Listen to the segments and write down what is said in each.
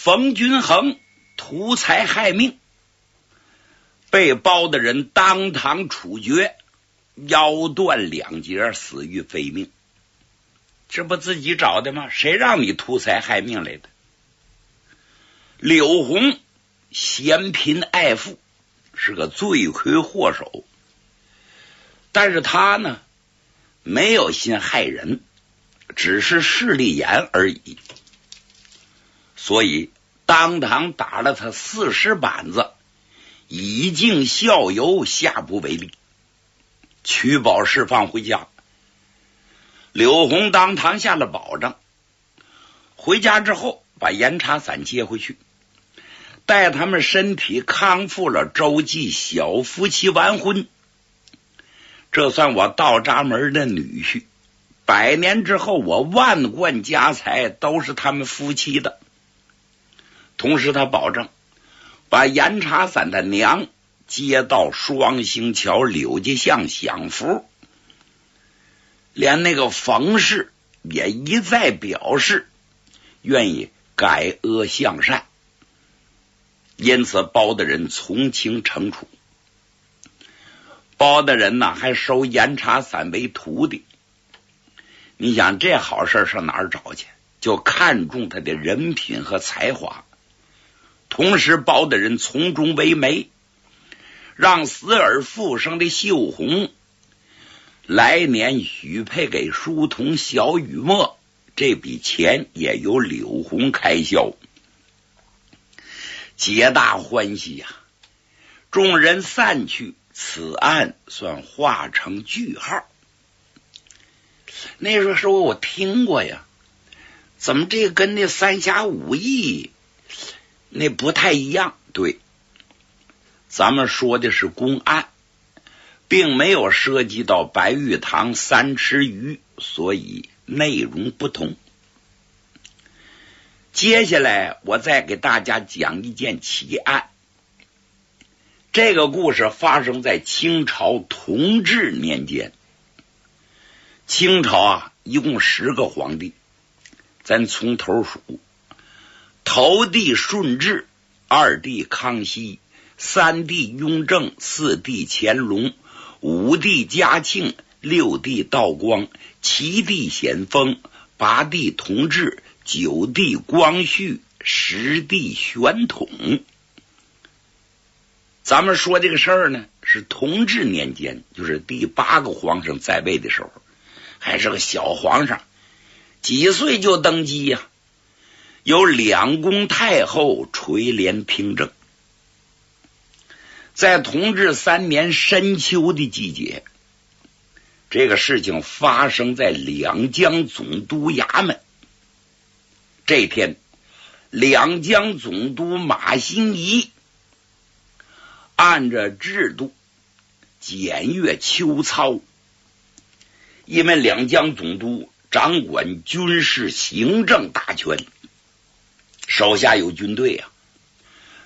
冯君衡图财害命，被包大人当堂处决，腰断两截，死于非命。这不自己找的吗？谁让你图财害命来的？柳红嫌贫爱富，是个罪魁祸首，但是他呢，没有心害人，只是势利眼而已，所以当堂打了他40板子，以儆效尤，下不为例，取保释放回家。柳红当堂下了保证，回家之后把严查散接回去，待他们身体康复了，周济小夫妻完婚。这算我道闸门的女婿，100年之后我万贯家财都是他们夫妻的。同时他保证把严查散的娘接到双星桥柳家巷享福，连那个冯氏也一再表示愿意改恶向善，因此包大人从轻惩处。包大人呢，还收严查散为徒弟。你想这好事上哪儿找去？就看重他的人品和才华。同时包大人从中为媒，让死而复生的秀红来年许配给书童小雨墨，这笔钱也由柳红开销，皆大欢喜呀。众人散去，此案算画成句号。那时候我听过呀，怎么这跟那三侠五义那不太一样？对，咱们说的是公案，并没有涉及到白玉堂3吃鱼，所以内容不同。接下来我再给大家讲一件奇案。这个故事发生在清朝同治年间。清朝啊，一共10个皇帝，咱从头数。头帝顺治，2帝康熙，3帝雍正，4帝乾隆，5帝嘉庆，6帝道光，7帝咸丰，8帝同治，9帝光绪，10帝宣统。咱们说这个事儿呢，是同治年间，就是第8个皇上在位的时候，还是个小皇上，几岁就登基呀？由2宫太后垂帘听政。在同治3年深秋的季节，这个事情发生在两江总督衙门。这天，两江总督马新贻按着制度检阅秋操，因为两江总督掌管军事行政大权，手下有军队啊，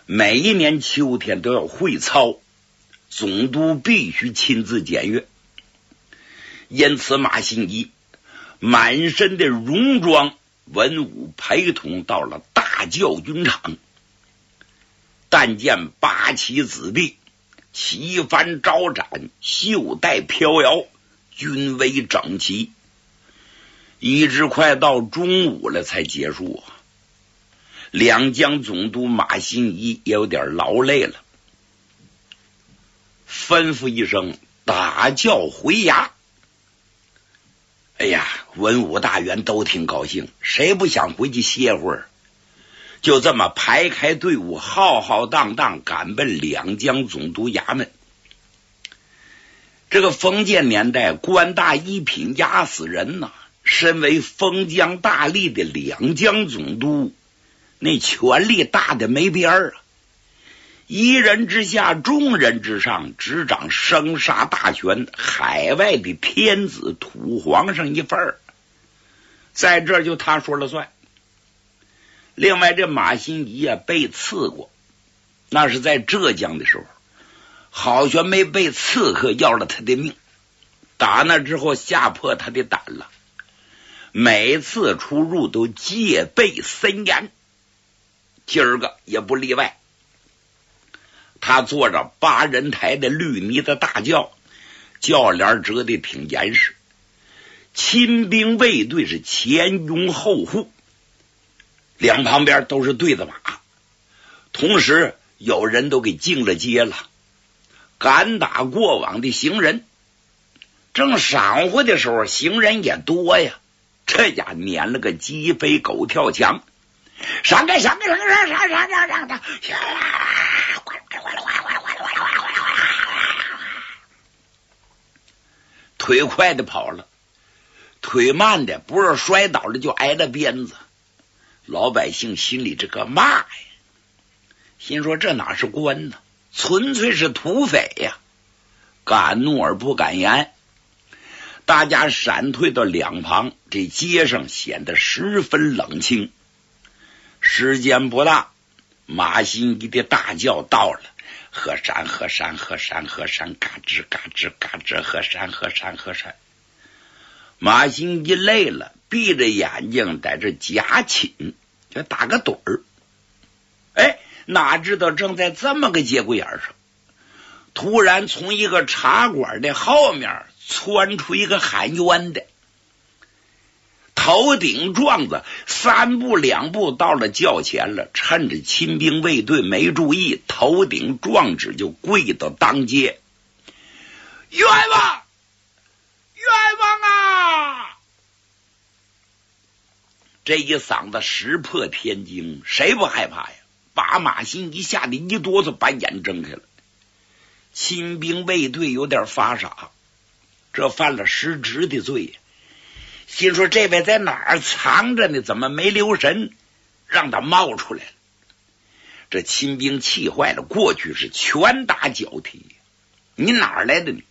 每一年秋天都要会操，总督必须亲自检阅。因此马新贻满身的戎装，文武陪同到了大教军场，但见8旗子弟旗帆招展，袖带飘摇，军威整齐，一直快到中午了才结束啊。两江总督马新贻也有点劳累了，吩咐一声打轿回衙。哎呀，文武大员都挺高兴，谁不想回去歇会儿？就这么排开队伍，浩浩荡荡赶奔两江总督衙门。这个封建年代，官大一品压死人呐，身为封疆大吏的两江总督，那权力大的没边儿啊！一人之下，众人之上，执掌生杀大权，海外的天子土皇上一份儿，在这就他说了算。另外，这马新贻啊被刺过，那是在浙江的时候，好悬没被刺客要了他的命，打那之后吓破他的胆了，每次出入都戒备森严。今儿个也不例外。他坐着8人台的绿泥的大轿，轿帘折得挺严实，亲兵卫队是前拥后护，两旁边都是对子马，同时有人都给进了街了，赶打过往的行人。正晌午的时候，行人也多呀，这家撵了个鸡飞狗跳墙，闪开！腿快的跑了，腿慢的不是摔倒了就挨了鞭子。老百姓心里这个骂呀，心说这哪是官呢，纯粹是土匪呀，敢怒而不敢言。大家闪退到两旁，这街上显得十分冷清。时间不大，马新一的大轿到了，河山，嘎吱嘎吱嘎吱，河山。马新一累了，闭着眼睛在这夹寝，就打个盹儿。哎，哪知道正在这么个节骨眼上，突然从一个茶馆的后面窜出一个喊冤的，头顶撞子，3步2步到了轿前了，趁着亲兵卫队没注意，头顶撞指就跪到当街：冤枉！冤枉啊！这一嗓子石破天惊，谁不害怕呀？把马新一吓得一哆嗦，把眼睁开了。亲兵卫队有点发傻，这犯了失职的罪呀，心说这位在哪儿藏着呢？怎么没留神让他冒出来了？这亲兵气坏了，过去是拳打脚踢。你哪儿来的你？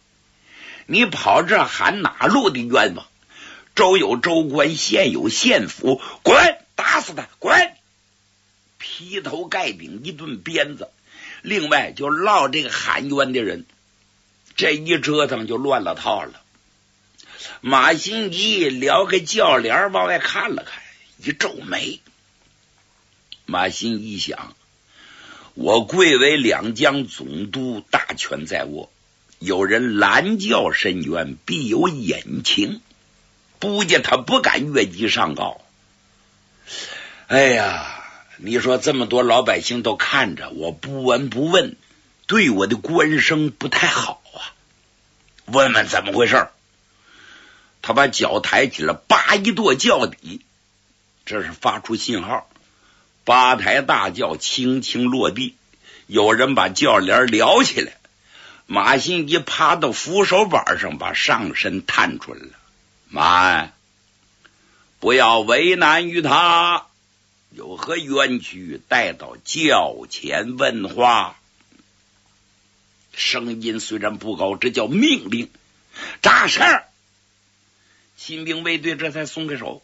你跑这喊哪路的冤枉？州有州官，县有县府，滚！打死他！滚！劈头盖顶一顿鞭子。另外就落这个喊冤的人，这一折腾就乱了套了。马新一撩开轿帘往外看了看，一皱眉。马新一想，我贵为两江总督，大权在握，有人拦轿申冤，必有隐情，估计他不敢越级上告。哎呀，你说这么多老百姓都看着，我不闻不问，对我的官声不太好啊。问问怎么回事。他把脚抬起了，叭一跺轿底，这是发出信号。8台大轿轻轻落地，有人把轿帘撩起来。马新一趴到扶手板上，把上身探出来了。慢，不要为难于他，有何冤屈带到轿前问话。声音虽然不高，这叫命令。扎事儿。亲兵卫队这才松开手。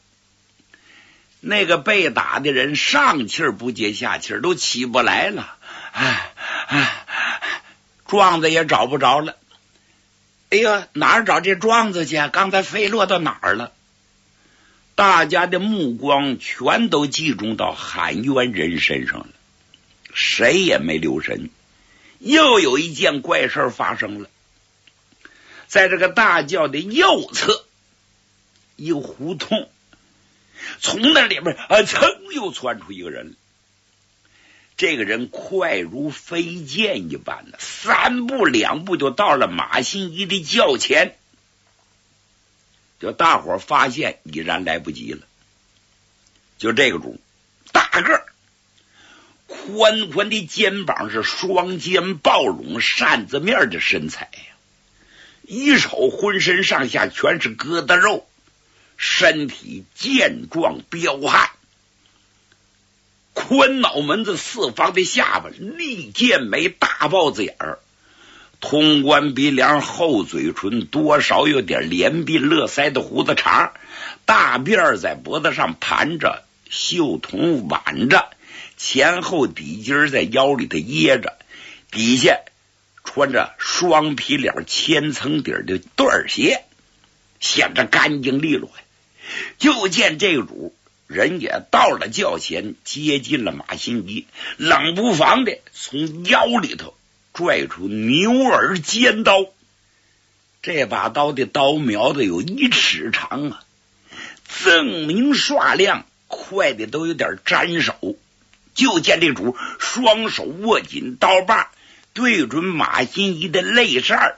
那个被打的人上气儿不接下气儿，都起不来了。状子也找不着了。哎呀，哪儿找这状子去？刚才飞落到哪儿了？大家的目光全都集中到喊冤人身上了，谁也没留神。又有一件怪事发生了，在这个大轿的右侧，一个胡同，从那里边噌又窜出一个人。这个人快如飞箭一般的，3步2步就到了马新一的轿前。就大伙发现已然来不及了。就这个主，大个儿，宽宽的肩膀，是双肩抱拢扇子面的身材呀，一手浑身上下全是疙瘩肉，身体健壮彪悍，宽脑门子，四方的下巴，利剑眉，大豹子眼儿，通关鼻梁，厚嘴唇，多少有点连鬓络腮的胡子茬，大辫儿在脖子上盘着，袖筒挽着，前后底襟在腰里头掖着，底下穿着双皮脸千层底的缎鞋，显着干净利落。就见这个主人也到了轿前，接近了马新一，冷不防的从腰里头拽出牛耳尖刀。这把刀的刀苗子有1尺长啊，锃明刷亮，快的都有点沾手。就见这主双手握紧刀把，对准马新一的肋扇，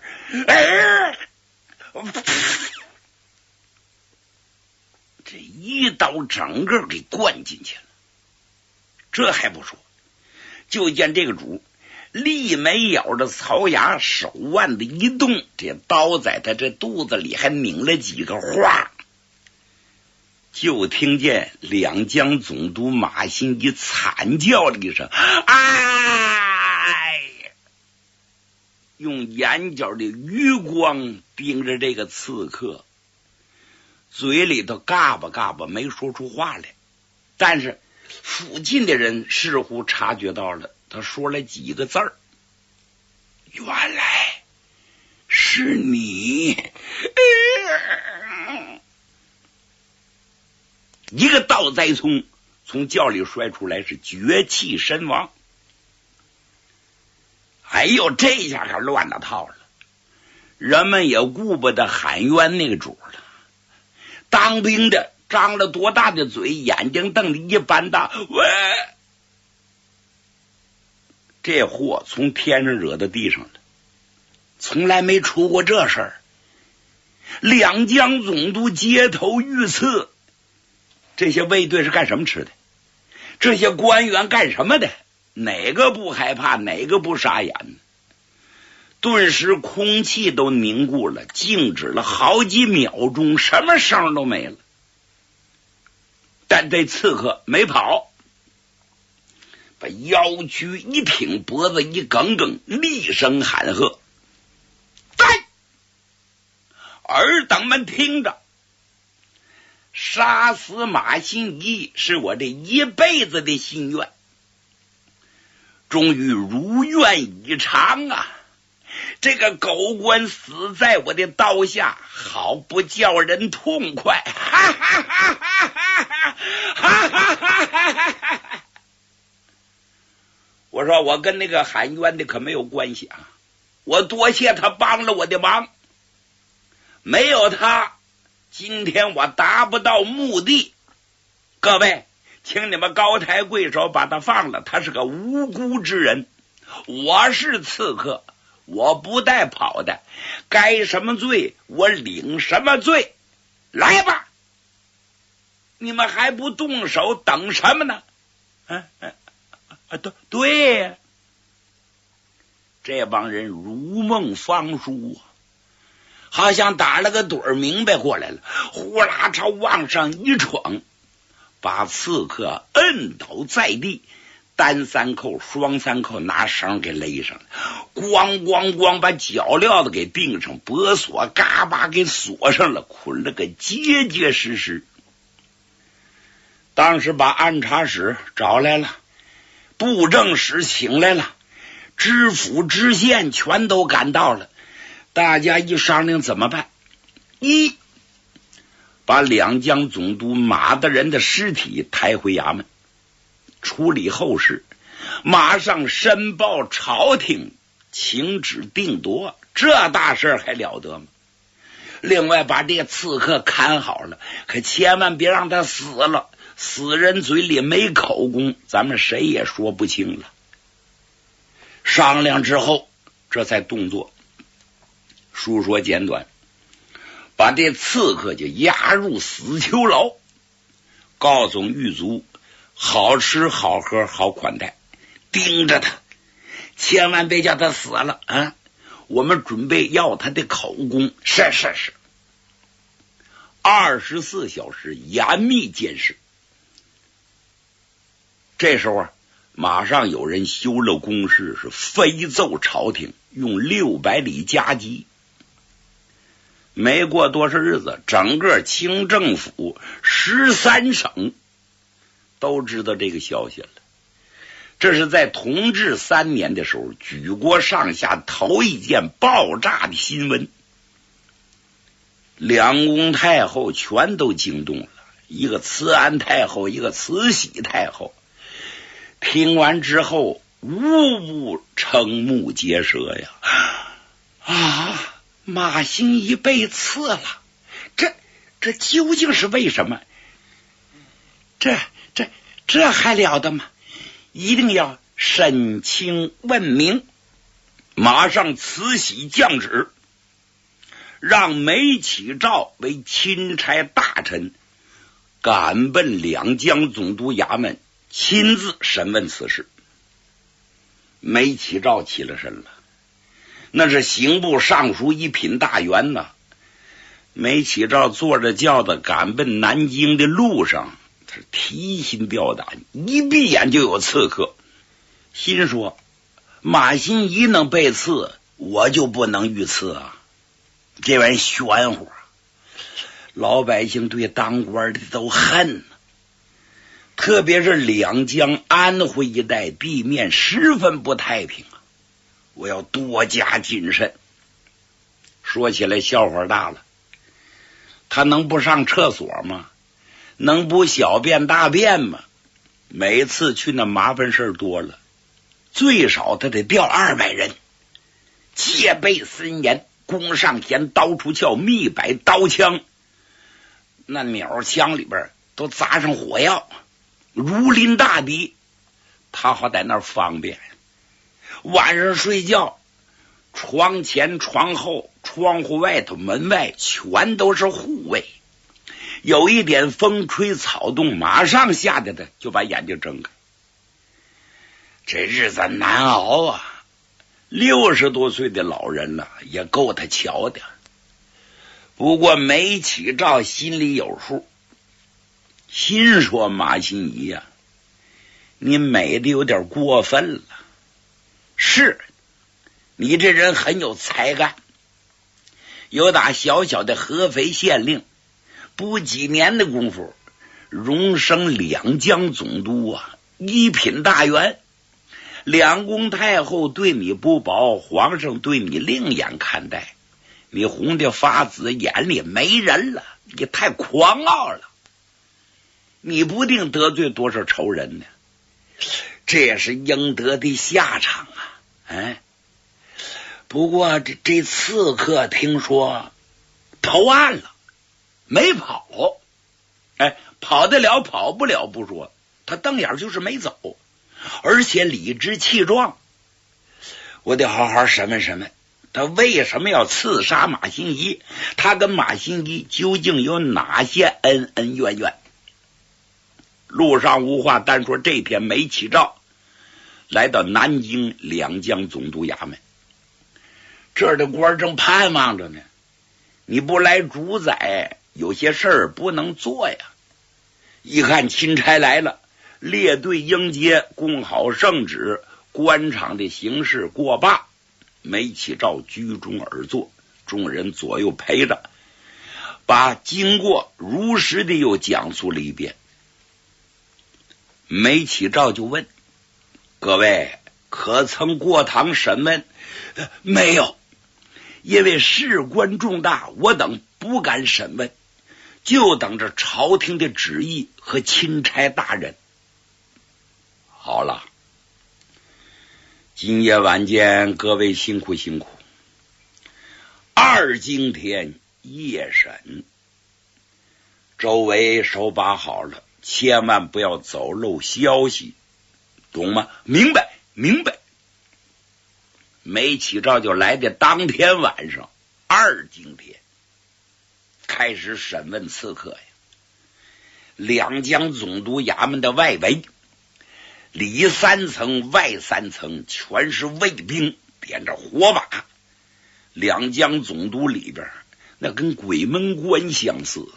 这一刀整个给灌进去了。这还不说，就见这个主立没咬着槽牙，手腕的一动，这刀在他这肚子里还拧了几个花。就听见两江总督马新一惨叫了一声，哎！用眼角的余光盯着这个刺客，嘴里头嘎巴嘎巴没说出话来，但是附近的人似乎察觉到了，他说了几个字儿：原来是你。一个倒栽葱从轿里摔出来，是绝气身亡。哎呦，这下可乱了套了，人们也顾不得喊冤那个主了。当兵的张了多大的嘴，眼睛瞪得一般大，喂！这祸从天上惹到地上了，从来没出过这事儿。两江总督街头遇刺，这些卫队是干什么吃的？这些官员干什么的？哪个不害怕，哪个不傻眼呢？顿时空气都凝固了，静止了好几秒钟，什么声都没了。但这刺客没跑，把腰躯一挺，脖子一梗梗，厉声喊喝：在！尔等们听着，杀死马新一是我这一辈子的心愿，终于如愿以偿啊！这个狗官死在我的刀下，好不叫人痛快！哈哈哈哈哈！哈哈哈哈！我说我跟那个喊冤的可没有关系啊，我多谢他帮了我的忙，没有他，今天我达不到目的。各位，请你们高抬贵手把他放了，他是个无辜之人，我是刺客，我不带跑的，该什么罪我领什么罪。来吧，你们还不动手，等什么呢？对呀，这帮人如梦方舒啊，好像打了个盹儿明白过来了，呼啦朝往上一闯，把刺客摁倒在地，单三扣双三扣拿绳给勒上了，咣咣咣把脚镣子给钉上，脖锁嘎巴给锁上了，捆了个结结实实。当时把按察使找来了，布政使请来了，知府知县全都赶到了。大家一商量怎么办？一，把两江总督马大人的尸体抬回衙门处理后事，马上申报朝廷，请旨定夺，这大事还了得吗？另外把这个刺客看好了，可千万别让他死了，死人嘴里没口供，咱们谁也说不清了。商量之后，这才动作。书说简短，把这刺客就押入死囚牢，告诉狱卒好吃好喝好款待，盯着他，千万别叫他死了啊！我们准备要他的口供，是24小时严密监视。这时候啊，马上有人修了公事，是飞奏朝廷，用600里加急。没过多少日子，整个清政府13省都知道这个消息了。这是在同治3年的时候，举国上下头一件爆炸的新闻。两宫太后全都惊动了，一个慈安太后，一个慈禧太后。听完之后，无不瞠目结舌呀！啊，马新贻被刺了，这究竟是为什么？这还了得吗？一定要审清问明。马上慈禧降旨，让梅启照为钦差大臣，赶奔两江总督衙门，亲自审问此事。梅启照起了身了，那是刑部尚书一品大员呐。梅启照坐着轿子赶奔南京的路上，他是提心吊胆，一闭眼就有刺客，心说马新贻能被刺，我就不能遇刺啊！这玩意玄乎，老百姓对当官的都恨呢。特别是两江安徽一带地面十分不太平啊，我要多加谨慎。说起来笑话大了，他能不上厕所吗？能不小便大便吗？每次去那麻烦事多了，最少他得调200人，戒备森严，弓上弦，刀出鞘，密摆刀枪，那鸟枪里边都砸上火药，如临大敌，他好在那儿方便。晚上睡觉，床前床后窗户外头门外全都是护卫，有一点风吹草动，马上吓得他就把眼睛睁开。这日子难熬啊，60多岁的老人了，也够他瞧的。不过梅启照心里有数，心说马新贻呀，你美的有点过分了。是，你这人很有才干，有打小小的合肥县令，不几年的功夫，荣升两江总督啊，一品大员。两宫太后对你不薄，皇上对你另眼看待，你红的发紫，眼里没人了，你太狂傲了，你不定得罪多少仇人呢，这也是应得的下场啊！哎，不过这刺客听说投案了，没跑，哎，跑得了跑不了不说，他瞪眼就是没走，而且理直气壮。我得好好审问审问，他为什么要刺杀马新贻？他跟马新贻究竟有哪些恩恩怨怨？路上无话，单说这天梅启照来到南京两江总督衙门，这儿的官正盼望着呢，你不来主宰，有些事儿不能做呀。一看钦差来了，列队迎接，供好圣旨，官场的形势过罢，梅启照居中而坐，众人左右陪着，把经过如实的又讲述了一遍。梅启照就问：各位可曾过堂审问？没有，因为事关重大，我等不敢审问，就等着朝廷的旨意和钦差大人。好了，今夜晚间各位辛苦辛苦。今天夜审，周围手把好了，千万不要走漏消息，懂吗？明白明白。梅启照就来的当天晚上今天开始审问刺客呀。两江总督衙门的外围，里3层外3层全是卫兵，点着火把。两江总督里边那跟鬼门关相似。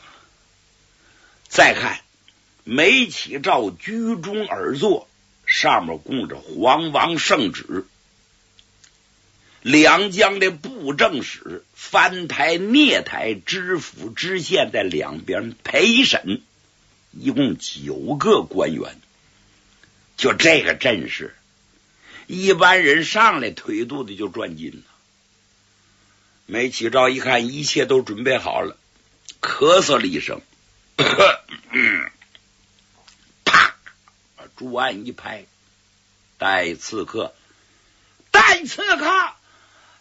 再看梅启照居中而坐，上面供着皇王圣旨。两江的布政使、藩台、聂台、知府、知县在两边陪审，一共9个官员。就这个阵势，一般人上来腿肚子就转筋了。梅启照一看一切都准备好了，咳嗽了一声竹案一拍，带刺客，带刺客，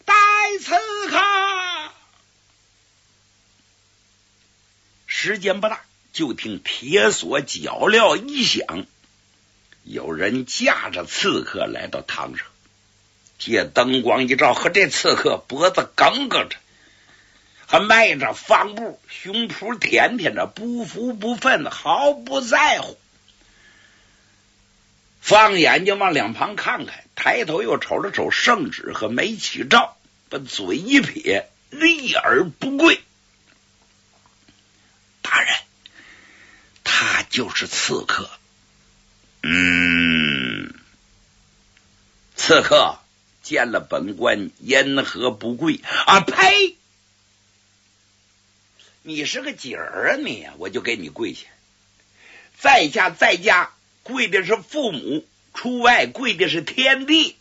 带刺客！时间不大，就听铁锁脚镣一响，有人架着刺客来到堂上，借灯光一照，和这刺客脖子梗梗着，还迈着方步，胸脯舔舔着，不服不忿，毫不在乎。放眼睛往两旁看看，抬头又瞅了瞅圣旨和梅启照，把嘴一撇，立而不跪。大人，他就是刺客。刺客见了本官，因何不跪？啊呸！你是个姐儿啊你，我就给你跪下。在家跪的是父母，出外跪的是天地。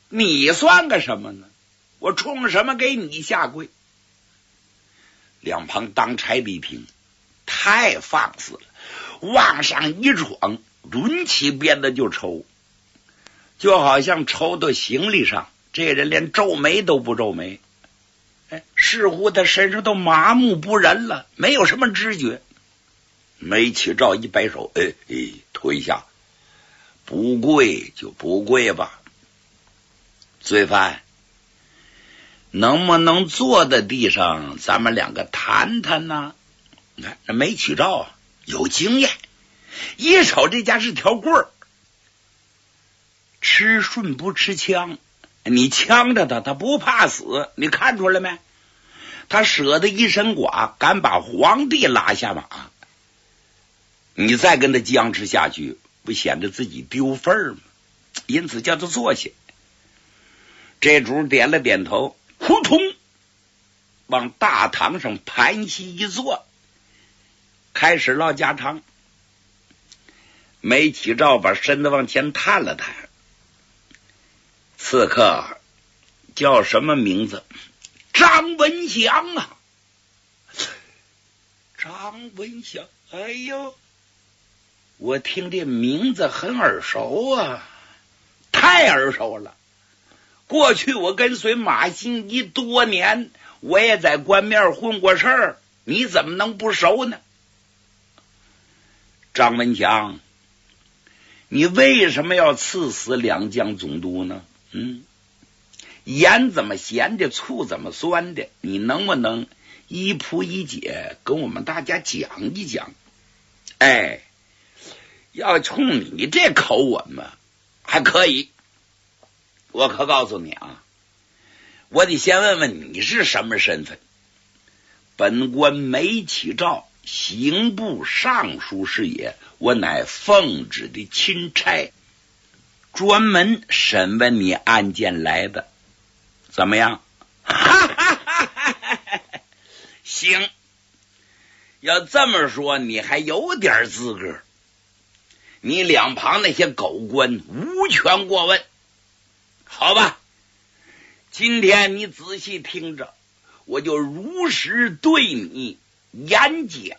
你算个什么呢？我冲什么给你下跪？两旁当差的一听，太放肆了，往上一闯，抡起鞭子就抽，就好像抽到行李上，这人连皱眉都不皱眉，似乎他身上都麻木不仁了，没有什么知觉。梅启照一摆手，退下，不跪就不跪吧。罪犯，能不能坐在地上，咱们两个谈谈呢？你看这梅启照啊，有经验，一瞅这家是条棍儿，吃顺不吃枪，你呛着他，他不怕死，你看出来没？他舍得一身剐，敢把皇帝拉下马，你再跟他僵持下去，不显得自己丢份儿吗？因此叫他坐下。这主点了点头，扑通往大堂上盘膝一坐，开始唠家常。梅启照把身子往前探了探，刺客叫什么名字？张文祥啊！张文祥，哎呦，我听这名字很耳熟啊，太耳熟了。过去我跟随马新一多年，我也在官面混过事儿，你怎么能不熟呢？张文祥，你为什么要赐死两江总督呢？盐怎么咸的，醋怎么酸的，你能不能一扑一解跟我们大家讲一讲？要冲你这口吻嘛，还可以。我可告诉你啊，我得先问问你是什么身份。本官梅启照，刑部尚书是也，我乃奉旨的钦差，专门审问你案件来的，怎么样？行，要这么说，你还有点资格。你两旁那些狗官无权过问。好吧，今天你仔细听着，我就如实对你演讲。